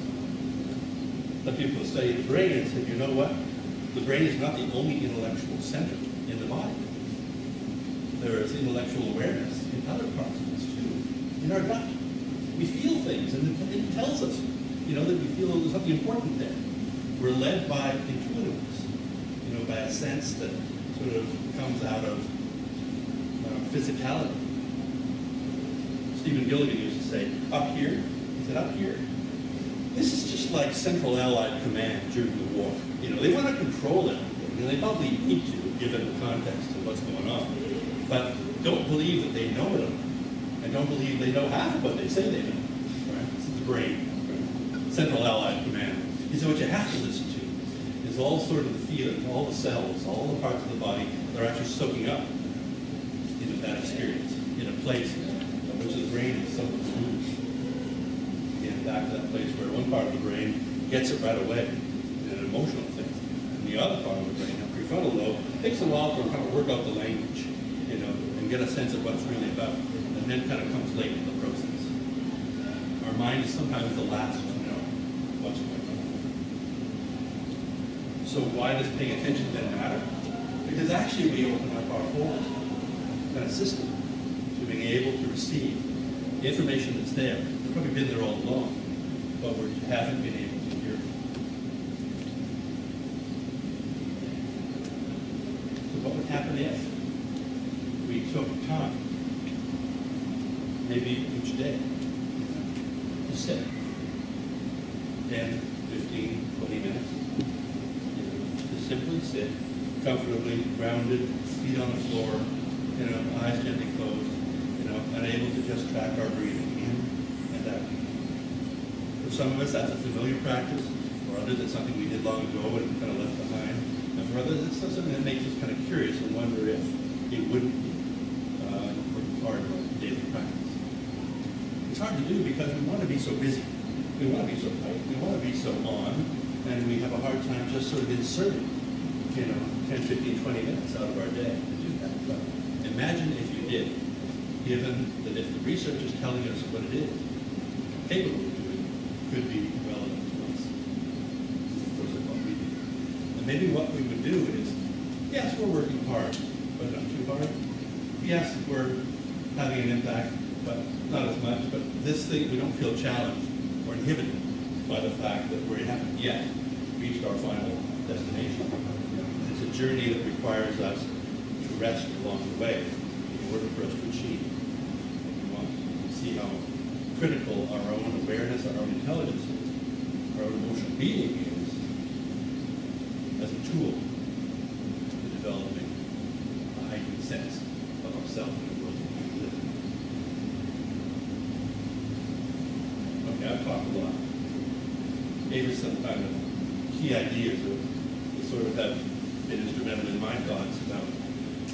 The people who study the brain and said, you know what? The brain is not the only intellectual center in the body. There is intellectual awareness in other parts of us too, in our gut. We feel things, and it tells us, you know, that we feel there's something important there. We're led by intuitiveness, you know, by a sense that sort of comes out of physicality. Stephen Gilligan used to say, up here, he said, up here. This is just like Central Allied Command during the war. You know, they want to control it, and they probably need to, given the context of what's going on. But don't believe that they know it all, and don't believe they know half of what they say they know. Right? This is the brain, right? Central Allied Command. He said what you have to listen to is all sort of the feelings, all the cells, all the parts of the body that are actually soaking up into that experience in a place which the brain is somewhat removed. Again, back to that place where one part of the brain gets it right away in an emotional thing, and the other part of the brain, the prefrontal lobe, takes a while to kind of work out the language, you know, and get a sense of what it's really about, and then kind of comes late in the process. Our mind is sometimes the last to know what's going on. So why does paying attention then matter? Because actually we open up our whole kind of system to being able to receive the information that's there. It's probably been there all along, but we haven't been able to hear it. So what would happen if we took time, maybe each day, to sit 10, 15, 20 minutes, to simply sit comfortably, grounded, feet on the floor, you know, eyes gently closed, you know, and able to just track our breathing in and out. For some of us, that's a familiar practice. For others, it's something we did long ago and kind of left behind. And for others, it's something that makes us kind of curious and wonder if it wouldn't be part of our daily practice. It's hard to do because we want to be so busy. We want to be so tight. We want to be so on. And we have a hard time just sort of inserting, you know, 10, 15, 20 minutes out of our day to do that. But imagine if you did, given that if the research is telling us what it is capable of doing, could be relevant to us. Of course, it's what we do. And maybe what we would do is, yes, we're working hard, but not too hard. Yes, we're having an impact, but not as much. But this thing, we don't feel challenged or inhibited by the fact that we haven't yet reached our final destination. It's a journey that requires us to rest along the way in order for us to achieve what we want. You see how critical our own awareness, our own intelligence is, our own emotional being is, as a tool to developing a heightened sense of ourselves and the world that we live in. Okay, I've talked a lot. Gave us some kind of key ideas that sort of have been instrumental in my thoughts about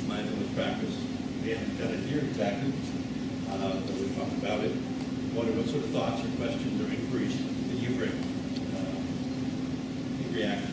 mindfulness practice. We haven't done it here exactly, but we've talked about it. What sort of thoughts or questions or inquiries that you bring in reaction